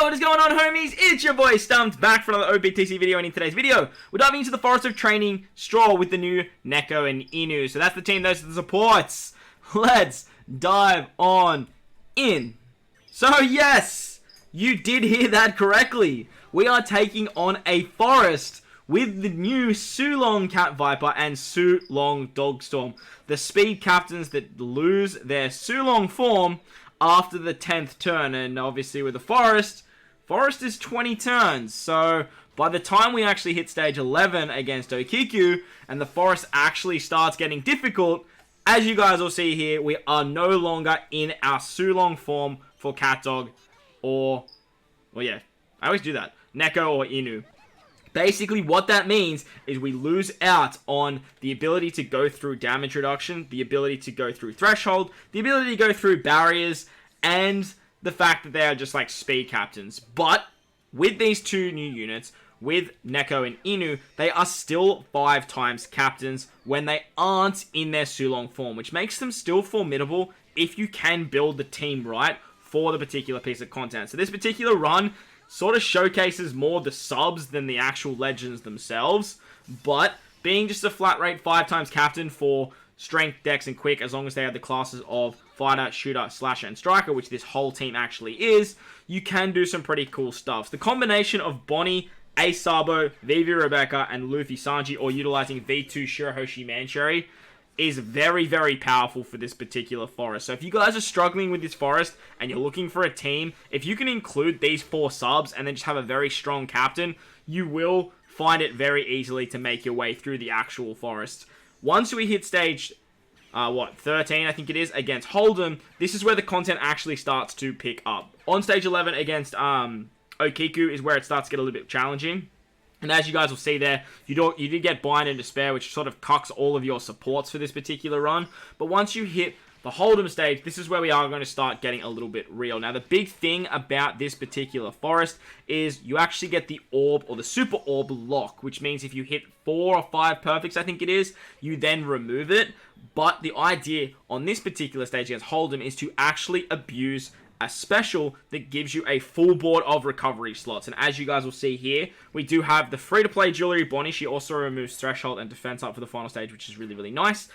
What is going on, homies? It's your boy StumpD back for another OPTC video, and in today's video, we're diving into the Forest of Training Straw with the new Neko and Inu. So that's the team, those are the supports. Let's dive on in. So yes, you did hear that correctly. We are taking on a Forest with the new Sulong catviper and Sulong dogstorm. The speed captains that lose their Sulong form after the 10th turn, and obviously with the Forest is 20 turns, so by the time we actually hit stage 11 against Okiku, and the Forest actually starts getting difficult, as you guys will see here, we are no longer in our Sulong form for CatDog, well yeah, I always do that, Neko or Inu. Basically, what that means is we lose out on the ability to go through damage reduction, the ability to go through threshold, the ability to go through barriers, and the fact that they are just like speed captains. But with these two new units, with Neko and Inu, they are still 5 times captains when they aren't in their Sulong form, which makes them still formidable if you can build the team right for the particular piece of content. So this particular run sort of showcases more the subs than the actual legends themselves, but being just a flat rate 5 times captain for strength, dex, and quick, as long as they have the classes of fighter, shooter, slasher, and striker, which this whole team actually is, you can do some pretty cool stuff. The combination of Bonnie, Asabo, Vivi Rebecca, and Luffy Sanji, or utilizing V2 Shirahoshi Mancherry, is very, very powerful for this particular Forest. So if you guys are struggling with this Forest and you're looking for a team, if you can include these 4 subs and then just have a very strong captain, you will find it very easily to make your way through the actual Forest. Once we hit stage 13, I think it is, against Hold'em, this is where the content actually starts to pick up. On stage 11 against Okiku is where it starts to get a little bit challenging. And as you guys will see there, you did get Bind and Despair, which sort of cucks all of your supports for this particular run. But once you hit the Hold'em stage, this is where we are going to start getting a little bit real. Now, the big thing about this particular Forest is you actually get the Orb, or the Super Orb lock, which means if you hit 4 or 5 perfects, I think it is, you then remove it. But the idea on this particular stage against Hold'em is to actually abuse a special that gives you a full board of recovery slots. And as you guys will see here, we do have the free-to-play Jewelry Bonnie. She also removes Threshold and Defense up for the final stage, which is really, really nice.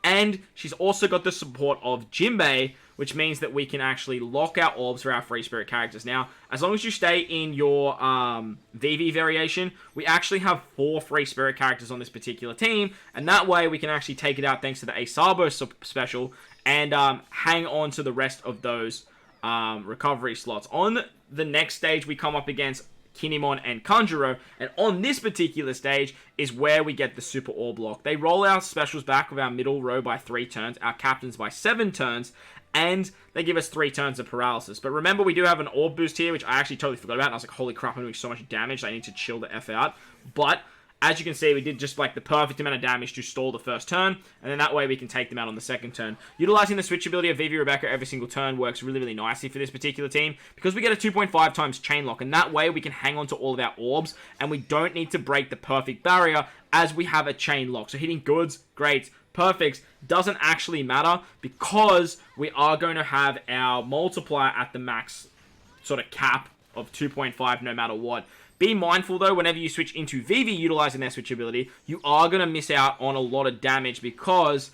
And she's also got the support of Jinbei, which means that we can actually lock our orbs for our free spirit characters. Now, as long as you stay in your VV variation, we actually have 4 free spirit characters on this particular team, and that way we can actually take it out thanks to the Asabo special and hang on to the rest of those recovery slots. On the next stage, we come up against Kinemon and Kanjuro, and on this particular stage is where we get the Super Orb lock. They roll our specials back with our middle row by 3 turns, our captains by 7 turns, and they give us 3 turns of paralysis. But remember, we do have an Orb boost here, which I actually totally forgot about, and I was like, holy crap, I'm doing so much damage, I need to chill the F out. But as you can see, we did just like the perfect amount of damage to stall the first turn, and then that way we can take them out on the second turn. Utilizing the switch ability of Vivi Rebecca every single turn works really, really nicely for this particular team, because we get a 2.5 times chain lock, and that way we can hang on to all of our orbs, and we don't need to break the perfect barrier as we have a chain lock. So hitting goods, greats, perfects doesn't actually matter, because we are going to have our multiplier at the max sort of cap of 2.5 no matter what. Be mindful, though, whenever you switch into Vivi utilizing their switch ability, you are going to miss out on a lot of damage, because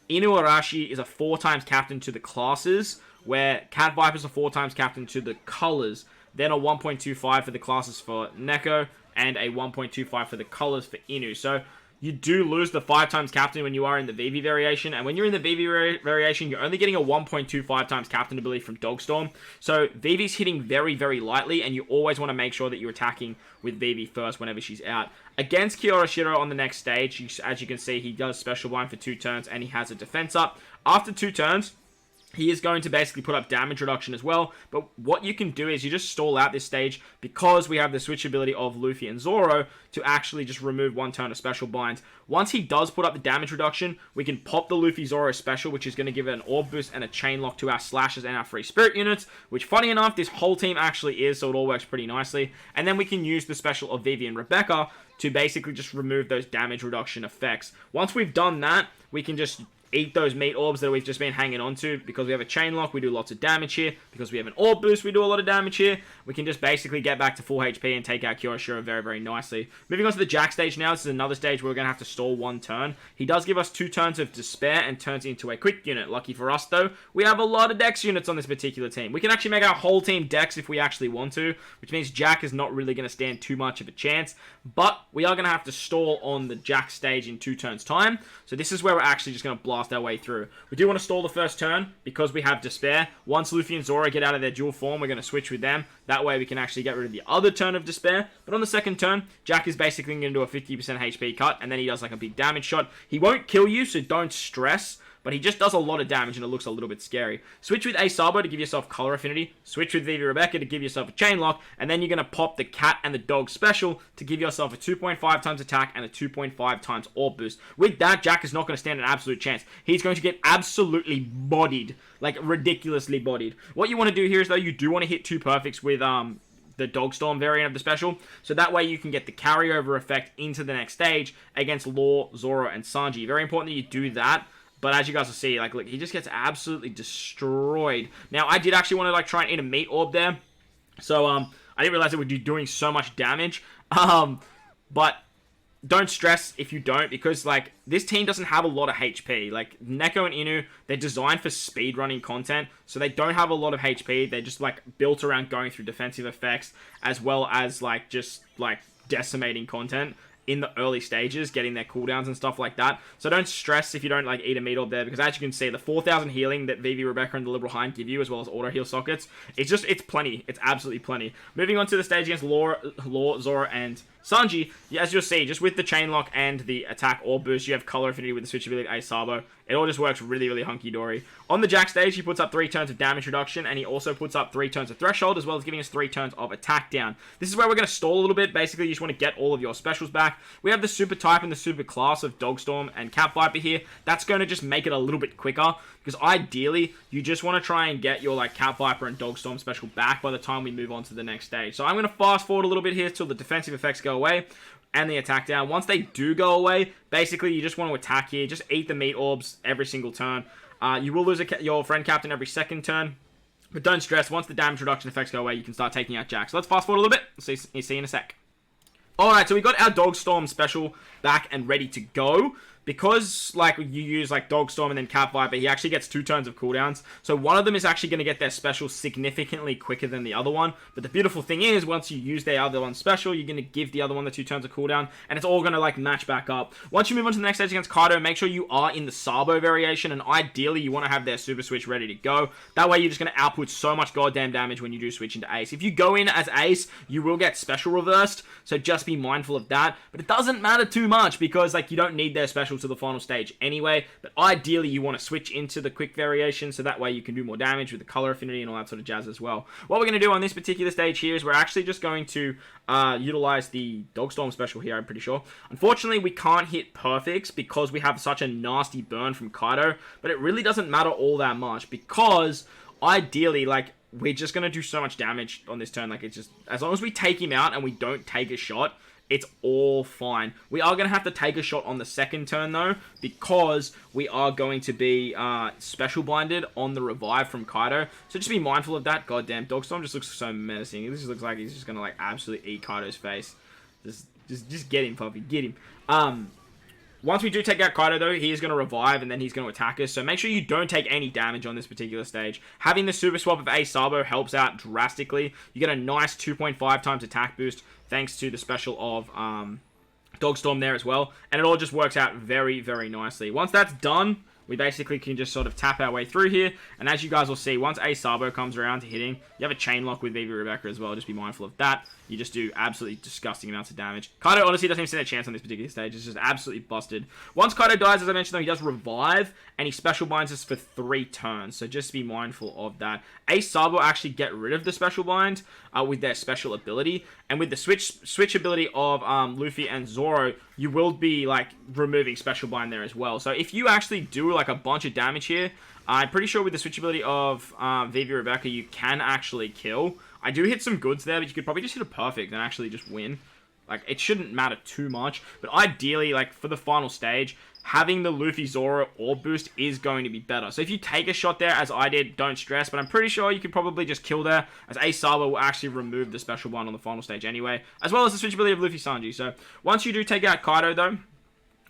Inuarashi is a 4 times captain to the classes, where Catviper is a 4 times captain to the colors, then a 1.25 for the classes for Neko, and a 1.25 for the colors for Inu. So you do lose the 5 times captain when you are in the VV variation, and when you're in the VV variation, you're only getting a 1.25 times captain ability from Dogstorm. So VV's hitting very, very lightly, and you always want to make sure that you're attacking with VV first whenever she's out. Against Kiyoshiro on the next stage, as you can see, he does special blind for 2 turns, and he has a defense up. After 2 turns, he is going to basically put up damage reduction as well, but what you can do is you just stall out this stage, because we have the switch ability of Luffy and Zoro to actually just remove 1 turn of special binds. Once he does put up the damage reduction, we can pop the Luffy Zoro special, which is going to give it an orb boost and a chain lock to our slashes and our free spirit units, which funny enough, this whole team actually is, so it all works pretty nicely. And then we can use the special of Vivi and Rebecca to basically just remove those damage reduction effects. Once we've done that, we can just eat those meat orbs that we've just been hanging on to. Because we have a chain lock, we do lots of damage here. Because we have an orb boost, we do a lot of damage here. We can just basically get back to full HP and take out Kyoshiro very, very nicely. Moving on to the Jack stage now. This is another stage where we're going to have to stall 1 turn. He does give us 2 turns of despair and turns into a quick unit. Lucky for us, though, we have a lot of Dex units on this particular team. We can actually make our whole team Dex if we actually want to, which means Jack is not really going to stand too much of a chance. But we are going to have to stall on the Jack stage in 2 turns' time. So this is where we're actually just going to blast our way through. We do want to stall the first turn because we have despair. Once Luffy and Zoro get out of their dual form, we're going to switch with them. That way we can actually get rid of the other turn of despair. But on the second turn, Jack is basically going to do a 50% HP cut, and then he does like a big damage shot. He won't kill you, so don't stress. But he just does a lot of damage, and it looks a little bit scary. Switch with A Sabo to give yourself color affinity. Switch with Vivi Rebecca to give yourself a chain lock. And then you're going to pop the cat and the dog special to give yourself a 2.5 times attack and a 2.5 times orb boost. With that, Jack is not going to stand an absolute chance. He's going to get absolutely bodied. Like, ridiculously bodied. What you want to do here is, though, you do want to hit 2 perfects with, the Dogstorm variant of the special, so that way you can get the carryover effect into the next stage against Law, Zoro, and Sanji. Very important that you do that. But as you guys will see, like, look, he just gets absolutely destroyed. Now, I did actually want to, like, try and eat a meat orb there. So, I didn't realize it would be doing so much damage. But don't stress if you don't, because, like, this team doesn't have a lot of HP. Like, Neko and Inu, they're designed for speedrunning content, so they don't have a lot of HP. They're just, like, built around going through defensive effects, as well as, like, just, like, decimating content in the early stages, getting their cooldowns and stuff like that. So don't stress if you don't, like, eat a meat orb there, because as you can see, the 4,000 healing that Vivi, Rebecca, and the Liberal Hind give you, as well as auto heal sockets, it's plenty. It's absolutely plenty. Moving on to the stage against Law, Zoro, and Sanji, as you'll see, just with the chain lock and the attack or boost, you have color affinity with the switch ability of Ace Sabo. It all just works really, really hunky-dory. On the Jack stage, he puts up 3 turns of damage reduction, and he also puts up 3 turns of threshold, as well as giving us 3 turns of attack down. This is where we're going to stall a little bit. Basically, you just want to get all of your specials back. We have the super type and the super class of Dogstorm and Catviper here. That's going to just make it a little bit quicker, because ideally, you just want to try and get your, like, Catviper and Dogstorm special back by the time we move on to the next stage. So I'm going to fast forward a little bit here till the defensive effects go away and the attack down. Once they do go away, basically you just want to attack here. Just eat the meat orbs every single turn. You will lose your friend captain every second turn, but don't stress. Once the damage reduction effects go away, you can start taking out Jack. So let's fast forward a little bit. See you in a sec. Alright, so we got our Dogstorm special back and ready to go. Because, like, you use, like, Dogstorm and then Catviper, he actually gets 2 turns of cooldowns. So one of them is actually going to get their special significantly quicker than the other one. But the beautiful thing is, once you use their other one special, you're going to give the other one the 2 turns of cooldown. And it's all going to, like, match back up. Once you move on to the next stage against Kaido, make sure you are in the Sabo variation. And ideally, you want to have their super switch ready to go. That way, you're just going to output so much goddamn damage when you do switch into Ace. If you go in as Ace, you will get special reversed. So just be mindful of that. But it doesn't matter too much because, like, you don't need their special to the final stage anyway, but ideally you want to switch into the quick variation so that way you can do more damage with the color affinity and all that sort of jazz as well. What we're going to do on this particular stage here is we're actually just going to utilize the Dogstorm special here, I'm pretty sure. Unfortunately, we can't hit perfects because we have such a nasty burn from Kaido, but it really doesn't matter all that much because ideally, like, we're just going to do so much damage on this turn. Like, it's just, as long as we take him out and we don't take a shot, it's all fine. We are going to have to take a shot on the second turn, though, because we are going to be special blinded on the revive from Kaido. So just be mindful of that. Goddamn, Dogstorm just looks so menacing. This just looks like he's just going to, like, absolutely eat Kaido's face. Just get him, Papi. Get him. Once we do take out Kaido, though, he is going to revive, and then he's going to attack us. So make sure you don't take any damage on this particular stage. Having the super swap of Ace Sabo helps out drastically. You get a nice 2.5 times attack boost, thanks to the special of Dogstorm there as well. And it all just works out very, very nicely. Once that's done, we basically can just sort of tap our way through here. And as you guys will see, once Ace Sabo comes around to hitting, you have a chain lock with Vivi Rebecca as well. Just be mindful of that. You just do absolutely disgusting amounts of damage. Kaido honestly doesn't even stand a chance on this particular stage. It's just absolutely busted. Once Kaido dies, as I mentioned, though, he does revive, and he special binds us for 3 turns. So just be mindful of that. Ace Sabo actually get rid of the special bind with their special ability. And with the switch ability of Luffy and Zoro, you will be, like, removing special bind there as well. So if you actually do, like, a bunch of damage here, I'm pretty sure with the switch ability of Vivi Rebecca, you can actually kill. I do hit some goods there, but you could probably just hit a perfect and actually just win. Like, it shouldn't matter too much. But ideally, like, for the final stage, having the Luffy Zoro orb boost is going to be better. So if you take a shot there, as I did, don't stress. But I'm pretty sure you could probably just kill there, as Ace Sabo will actually remove the special one on the final stage anyway. As well as the switchability of Luffy Sanji. So once you do take out Kaido, though,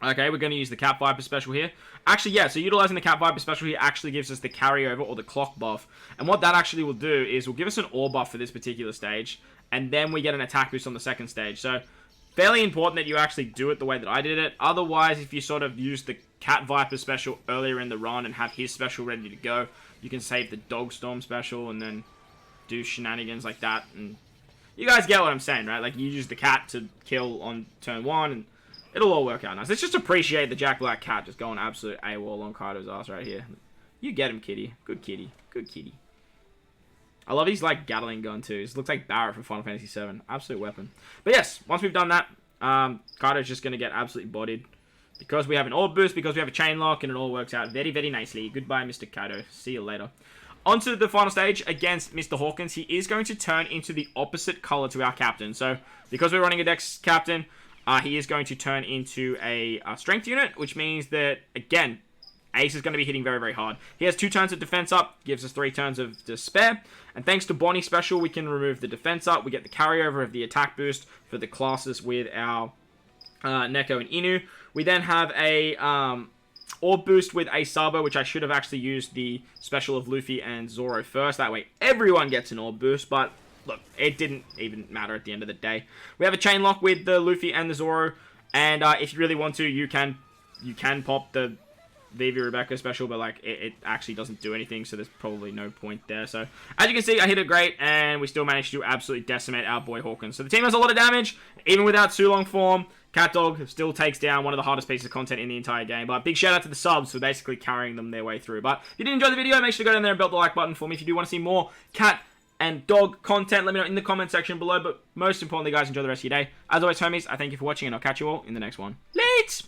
okay, we're going to use the catviper special here. Actually, yeah, so utilizing the catviper special here actually gives us the carryover or the clock buff. And what that actually will do is will give us an ore buff for this particular stage. And then we get an attack boost on the second stage. So fairly important that you actually do it the way that I did it. Otherwise, if you sort of use the catviper special earlier in the run and have his special ready to go, you can save the dogstorm special and then do shenanigans like that. And you guys get what I'm saying, right? Like, you use the cat to kill on turn 1 and it'll all work out nice. Let's just appreciate the Jack Black cat just going absolute AWOL on Kaido's ass right here. You get him, kitty. Good kitty. Good kitty. I love his, like, Gatling gun, too. It looks like Barret from Final Fantasy VII. Absolute weapon. But yes, once we've done that, Kaido's just going to get absolutely bodied. Because we have an orb boost, because we have a chain lock, and it all works out very, very nicely. Goodbye, Mr. Kaido. See you later. On to the final stage against Mr. Hawkins. He is going to turn into the opposite color to our captain. So, because we're running a Dex captain, he is going to turn into a strength unit, which means that, again, Ace is going to be hitting very, very hard. He has 2 turns of defense up, gives us 3 turns of despair. And thanks to Bonnie special, we can remove the defense up. We get the carryover of the attack boost for the classes with our Neko and Inu. We then have a orb boost with a Sabo, which I should have actually used the special of Luffy and Zoro first. That way everyone gets an orb boost, but look, it didn't even matter at the end of the day. We have a chain lock with the Luffy and the Zoro, and if you really want to, you can pop the Vivi Rebecca special, but like it actually doesn't do anything, so there's probably no point there. So as you can see, I hit it great, and we still managed to absolutely decimate our boy Hawkins. So the team has a lot of damage, even without Sulong form. CatDog still takes down one of the hardest pieces of content in the entire game. But big shout out to the subs for basically carrying them their way through. But if you did enjoy the video, make sure to go down there and belt the like button for me. If you do want to see more cat and dog content, let me know in the comment section below. But most importantly, guys, enjoy the rest of your day. As always, homies, I thank you for watching, and I'll catch you all in the next one. Late!